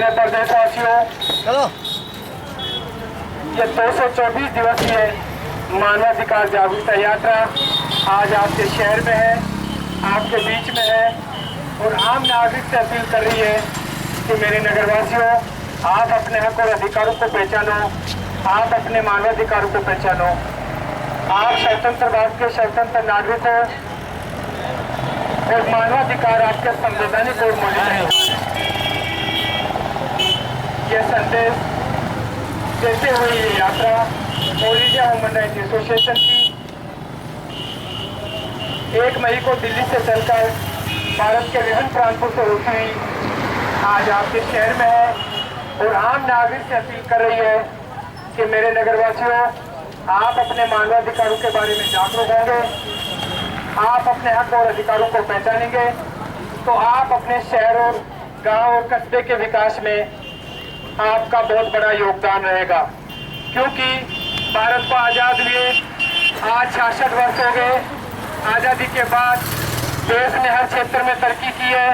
मेरे प्रदेशवासियों, ये 224 दिवसीय मानवाधिकार जागरूकता यात्रा आज आपके शहर में है, आपके बीच में है और आम नागरिक से अपील कर रही है कि मेरे नगरवासियों, आप अपने हक और अधिकारों को पहचानो, आप अपने मानवाधिकारों को पहचानो। आप स्वतंत्र भारत के स्वतंत्र नागरिक हो और मानवाधिकार आपके संवैधानिक और मौलिक हैं। यह संदेश देते हुए ये यात्रा all India human rights association की 1 मई को दिल्ली से चलकर भारत के विभिन्न प्रांतों से होती हुई आज आपके शहर में है और आम नागरिक से अपील कर रही है कि मेरे नगरवासियों, आप अपने मानवाधिकारों के बारे में जागरूक होंगे, आप अपने हक और अधिकारों को पहचानेंगे तो आप अपने शहर और गांव और कस्बे के विकास में आपका बहुत बड़ा योगदान रहेगा। क्योंकि भारत को आज़ाद हुए आज 66 वर्ष हो गए। आज़ादी के बाद देश ने हर क्षेत्र में तरक्की की है,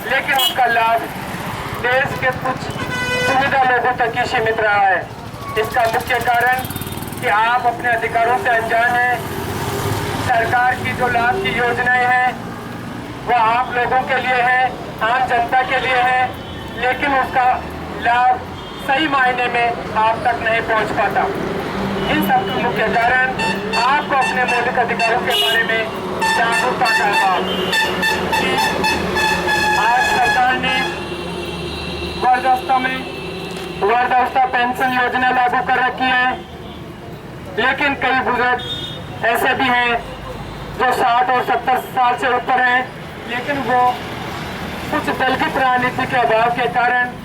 लेकिन उसका लाभ देश के कुछ सुविधा लोगों तक ही सीमित रहा है। इसका मुख्य कारण कि आप अपने अधिकारों से अनजान हैं। सरकार की जो लाभ की योजनाएं हैं वह आप लोगों के लिए है, आम जनता के लिए है, लेकिन उसका लाभ सही मायने में आप तक नहीं पहुंच पाता। इन सब के मुख्य कारण आपको अपने मौलिक अधिकारों के बारे में जागरूकता का अभाव। आज सरकार ने वृद्धावस्था पेंशन योजना लागू कर रखी है, लेकिन कई बुजुर्ग ऐसे भी हैं जो 60 और 70 साल से ऊपर हैं, लेकिन वो कुछ दलगत राजनीति के अभाव के कारण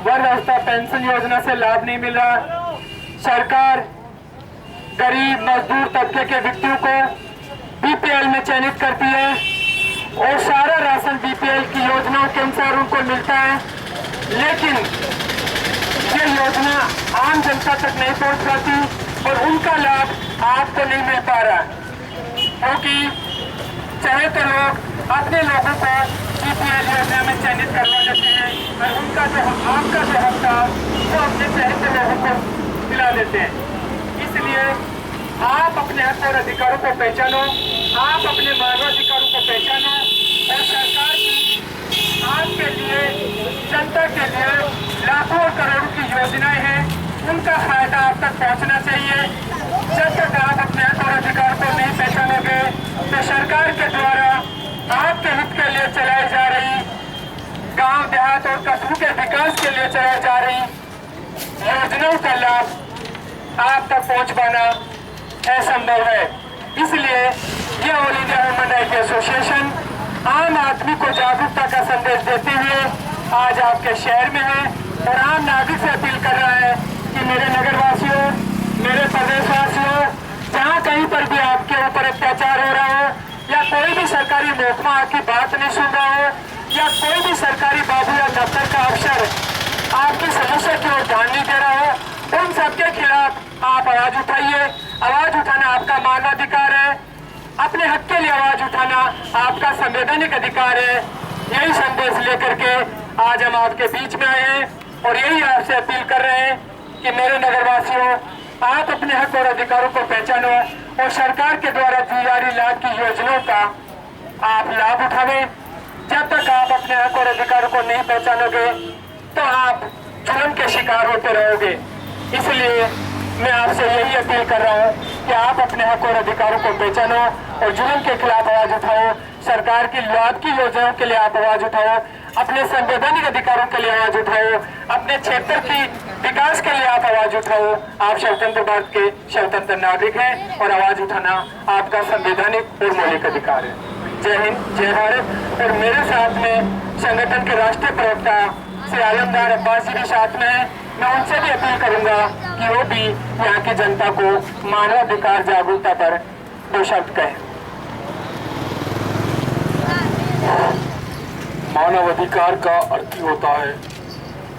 वृद्धावस्था पेंशन योजना से लाभ नहीं मिल रहा। सरकार गरीब मजदूर तबके के व्यक्तियों को बीपीएल में चयनित करती है और सारा राशन बीपीएल की योजनाओं के अनुसार उनको मिलता है, लेकिन ये योजना आम जनता तक नहीं पहुंच पाती और उनका लाभ आपको नहीं मिल पा रहा, क्योंकि चाहे तो लोग अपने लोगों को बीपीएल योजना में चयनित करवा लेते हैं और उनका जो आपका जो हक था वो अपने चाहे तो लोगों को दिला देते हैं। इसलिए आप अपने हक और अधिकारों को पहचानो, आप अपने मानवाधिकारों को पहचानो और सरकार की आपके लिए, जनता के लिए लाखों करोड़ों की योजनाएं हैं, उनका फायदा आप तक पहुंचना चाहिए। जब तक आप अपने हक और अधिकार को नहीं पहचानोगे तो सरकार के द्वारा आपके हित के लिए चलाई जा रही, गांव देहात और कस्बों के विकास के लिए चलाई जा रही योजनाओं का लाभ आप तक पहुंच पाना असंभव है। इसलिए ये all India human rights association आम आदमी को जागरूकता का संदेश देते हुए आज आपके शहर में है और आम नागरिक से अपील कर रहा है कि मेरे नगरवासियों, मेरे प्रदेशवासियों, जहाँ कहीं पर भी आपके ऊपर अत्याचार हो रहा हो या कोई भी सरकारी महकमा आपकी बात नहीं सुन रहा हो या कोई भी सरकारी बाबू या दफ्तर का अफसर आपकी समस्या की ओर ध्यान नहीं दे रहा हो, उन सबके खिलाफ आप आवाज उठाइए। आवाज उठाना आपका मानवाधिकार है, अपने हक के लिए आवाज उठाना आपका संवैधानिक अधिकार है। यही संदेश लेकर के आज हम आपके बीच में आए हैं और यही आपसे अपील कर रहे हैं कि मेरे नगरवासियों, आप अपने हक और अधिकारों को पहचानो और सरकार के द्वारा दी जा रही लाभ की योजनाओं का आप लाभ उठावें। जब तक आप अपने हक और अधिकारों को नहीं पहचानोगे तो आप जुल्म के शिकार होते रहोगे। इसलिए मैं आपसे यही अपील कर रहा हूँ कि आप अपने हक और अधिकारों को पहचानो और जुल्म के खिलाफ आवाज उठाओ, सरकार की लाभ की योजनाओं के लिए आप आवाज उठाओ, अपने संवैधानिक अधिकारों के लिए आवाज उठाओ, अपने क्षेत्र की विकास के लिए आप आवाज उठाओ। आप स्वतंत्र भारत के स्वतंत्र नागरिक हैं और आवाज उठाना आपका संवैधानिक और मौलिक अधिकार है। जय हिंद, जय भारत। और मेरे साथ में संगठन के राष्ट्रीय प्रवक्ता श्री आलमदार अब्बास जी भी साथ में है। मैं उनसे भी अपील करूंगा कि वो भी यहाँ की जनता को मानवाधिकार जागरूकता पर 2 शब्द कहें। मानव अधिकार का अर्थ ही होता है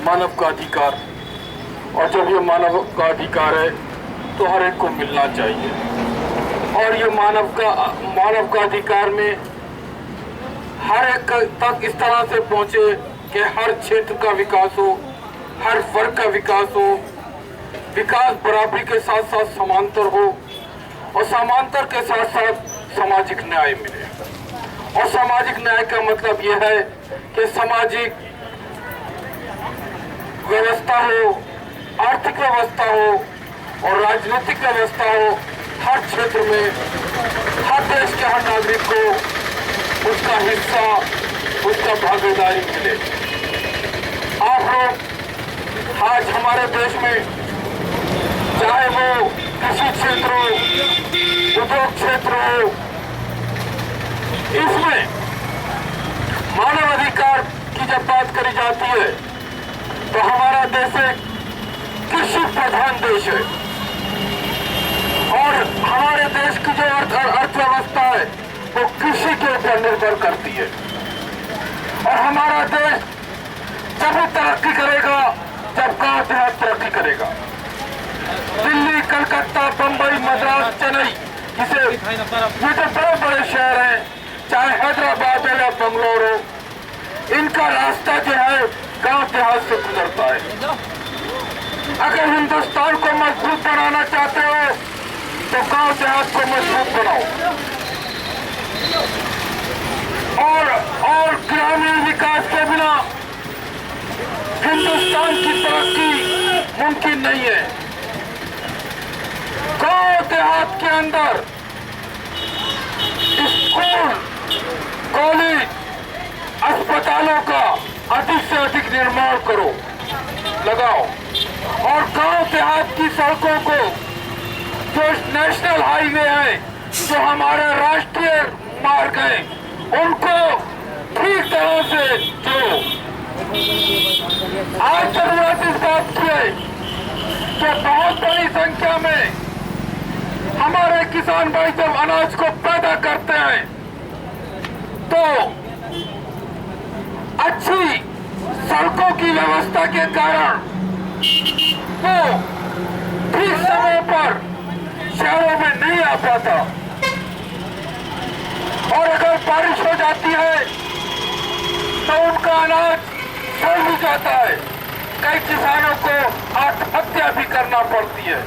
मानव का अधिकार, और जब ये मानव का अधिकार है तो हर एक को मिलना चाहिए। और ये मानव का अधिकार में हर एक तक इस तरह से पहुंचे कि हर क्षेत्र का विकास हो, हर वर्ग का विकास हो, विकास बराबरी के साथ साथ समांतर हो और समांतर के साथ साथ सामाजिक न्याय मिले। और सामाजिक न्याय का मतलब यह है कि सामाजिक व्यवस्था हो, आर्थिक व्यवस्था हो और राजनीतिक व्यवस्था हो, हर क्षेत्र में हर देश के हर नागरिक को उसका हिस्सा, उसका भागीदारी मिले। आप लोग आज हमारे देश में चाहे वो कृषि क्षेत्र हो, उद्योग क्षेत्र हो, इसमें मानव अधिकार की जब बात करी जाती है तो हमारा देश एक कृषि प्रधान देश है और हमारे देश की जो अर्थव्यवस्था है वो कृषि के ऊपर निर्भर करती है। और हमारा देश तभी तरक्की करेगा जब गांव देहात तरक्की करेगा। दिल्ली, कलकत्ता, बंबई, मद्रास, चेन्नई, ये तो बड़े बड़े शहर हैं, चाहे हैदराबाद हो या बंगलोर हो, इनका रास्ता जो है गांव देहात से गुजरता है। अगर हिंदुस्तान को मजबूत बनाना चाहते हो तो गांव देहात को मजबूत बनाओ और ग्रामीण विकास के बिना हिंदुस्तान की तरक्की मुमकिन नहीं है। गांव देहात के अंदर स्कूल, कॉलेज, अस्पतालों का अधिक से अधिक निर्माण करो, लगाओ और गांव देहात की सड़कों को, जो नेशनल हाईवे है, जो हमारे राष्ट्रीय मार्ग हैं, उनको ठीक तरह से जोड़ो। आज जरूरत इस बात की है कि बहुत बड़ी संख्या में हमारे किसान भाई जब अनाज को पैदा करते हैं तो अच्छी सड़कों की व्यवस्था के कारण वो ठीक समय पर शहरों में नहीं आ पाता और अगर बारिश हो जाती है तो उनका अनाज सड़ भी जाता है। कई किसानों को आत्महत्या भी करना पड़ती है।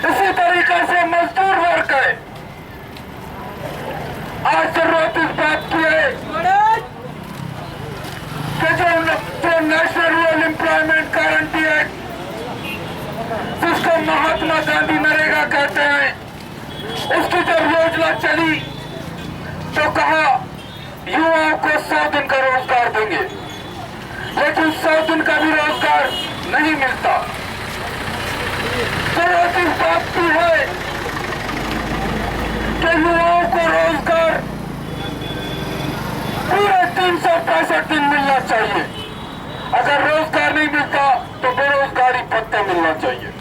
इसी तरीके से मजदूर वर्ग है। आज जरूरत इस बात की है कि जो national rural employment guarantee act, जिसको महात्मा गांधी नरेगा कहते हैं, उसकी जब योजना चली तो कहा युवाओं को 100 दिन का रोजगार देंगे, लेकिन 100 दिन का भी रोजगार नहीं मिलता। जरूरत इस बात की है कि युवाओं को रोजगार पूरे 365 दिन मिलना चाहिए। अगर रोजगार नहीं मिलता तो बेरोजगारी भत्ता मिलना चाहिए।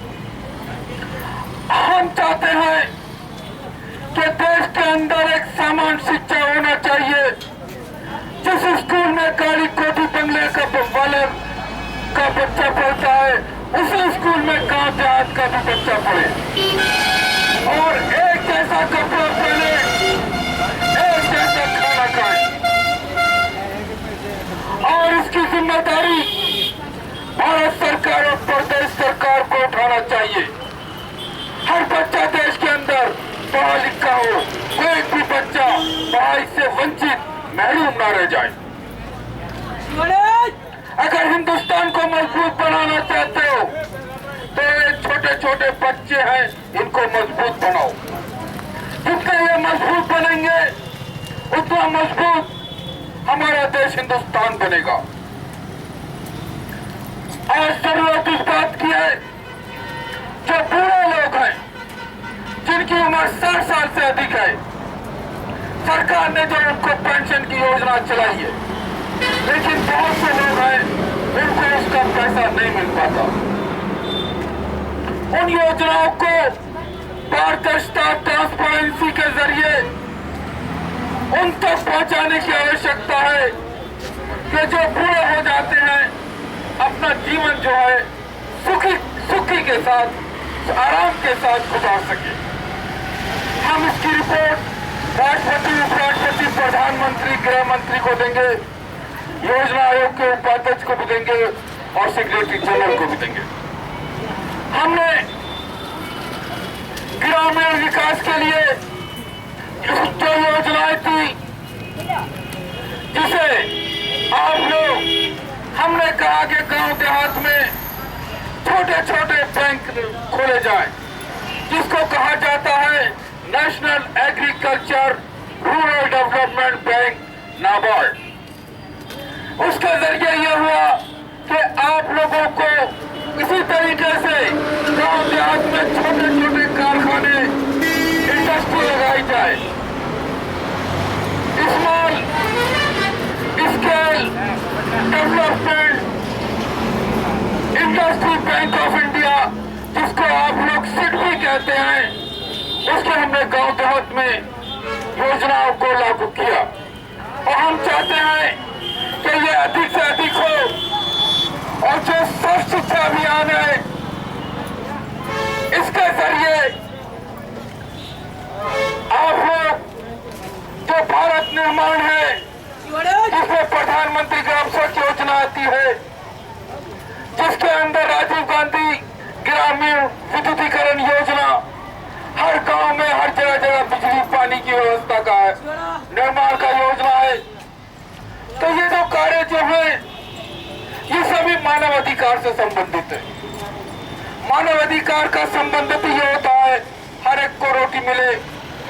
हम चाहते हैं कि देश के अंदर एक समान शिक्षा होना चाहिए। जिस स्कूल में गाड़ी कोठी बंगले का बच्चा पढ़ता है, उसी स्कूल में गांव देहात का भी बच्चा पढ़े और एक जैसा कपड़ा पहने, एक जैसा खाना खाए। और इसकी जिम्मेदारी भारत सरकार और प्रदेश सरकार को उठाना चाहिए। हर बच्चा देश के अंदर पढ़ा लिखा हो, कोई भी बच्चा पढ़ाई से वंचित महरूम न रह जाए। अगर हिंदुस्तान को मजबूत बनाना चाहते हो तो ये छोटे छोटे बच्चे हैं, इनको मजबूत बनाओ। जितने ये मजबूत बनेंगे उतना मजबूत हमारा देश हिंदुस्तान बनेगा। आज जरूरत इस बात की है, जो बूढ़े लोग हैं, जिनकी उम्र 60 साल से अधिक है, सरकार ने जो उनको पेंशन की योजना चलाई है, लेकिन बहुत से लोग हैं उनको उसका पैसा नहीं मिल पाता। उन योजनाओं को पारदर्शिता, ट्रांसपेरेंसी के जरिए उन तक पहुंचाने की आवश्यकता है कि जो पूरे हो जाते हैं अपना जीवन जो है सुखी के साथ, आराम के साथ गुजार सके। हम इसकी रिपोर्ट राष्ट्रपति, उपराष्ट्रपति, प्रधानमंत्री, गृह मंत्री को देंगे योजना आयोग के उपाध्यक्ष को भी देंगे और सेक्रेटरी जनरल को भी देंगे। हमने ग्रामीण विकास के लिए जो योजनाएं थी, जिसे आप लोग, हमने कहा कि गांव देहात में छोटे छोटे बैंक खोले जाएं, जिसको कहा जाता है national agriculture rural development bank NABARD. उसके जरिए यह हुआ कि आप लोगों को इसी तरीके से गांव देहात में छोटे छोटे कारखाने, इंडस्ट्री लगाई जाए। Small scale development industry bank of India, जिसको आप लोग सिड भी कहते हैं, उसके हमने गांव देहात में योजनाओं को लागू किया। और हम चाहते हैं कि ये अधिक से अधिक हो। और जो सर्व शिक्षा अभियान है, इसके जरिए आप लोग जो भारत निर्माण है, जिसमें प्रधानमंत्री ग्राम सड़क योजना आती है, जिसके अंदर राजीव गांधी ग्रामीण विद्युतीकरण योजना, हर गांव में हर जगह जगह बिजली पानी की व्यवस्था का है, निर्माण का योजना है। तो ये जो कार्य जो है, ये सभी मानव अधिकार से संबंधित है। मानव अधिकार का संबंध तो ये होता है, हर एक को रोटी मिले,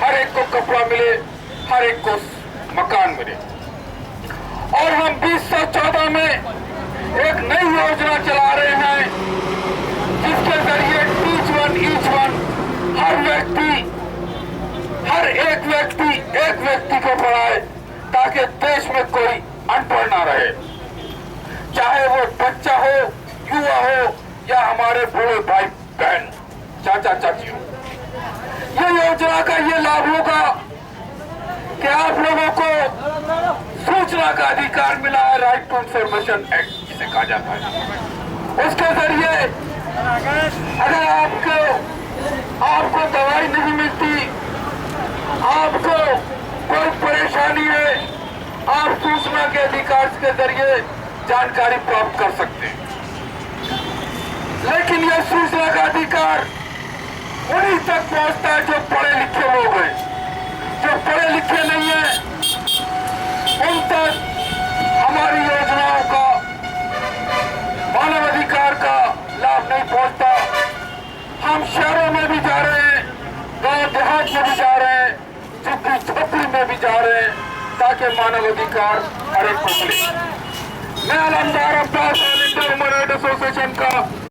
हर एक को कपड़ा मिले, हर एक को मकान मिले। और हम 2014 में एक नई योजना चला रहे हैं, जिसके जरिए टीच वन ईच वन, हर एक व्यक्ति को पढ़ाए, ताकि देश में कोई अनपढ़ ना रहे, चाहे वो बच्चा हो, युवा हो या हमारे बूढ़े भाई बहन, चाचा चाची हो। ये योजना का ये लाभ होगा कि आप लोगों को सूचना का अधिकार मिला है, राइट टू इंफॉर्मेशन एक्ट जिसे कहा जाता है। उसके जरिए अगर आपको दवाई नहीं मिलती, आपको कोई परेशानी है, आप सूचना के अधिकार के जरिए जानकारी प्राप्त कर सकते हैं। लेकिन यह सूचना का अधिकार उन्हीं तक पहुंचता है जो पढ़े लिखे लोग हैं। जो पढ़े लिखे नहीं है, उन तक हमारी योजनाओं का, मानव अधिकार का लाभ नहीं पहुंचता। हम शहरों में भी जा रहे हैं, गांव देहात में भी जा रहे हैं, झुग्गी झोपड़ी में भी जा रहे हैं, ताकि मानव अधिकार हर एक को मिले। मैं अलमदारा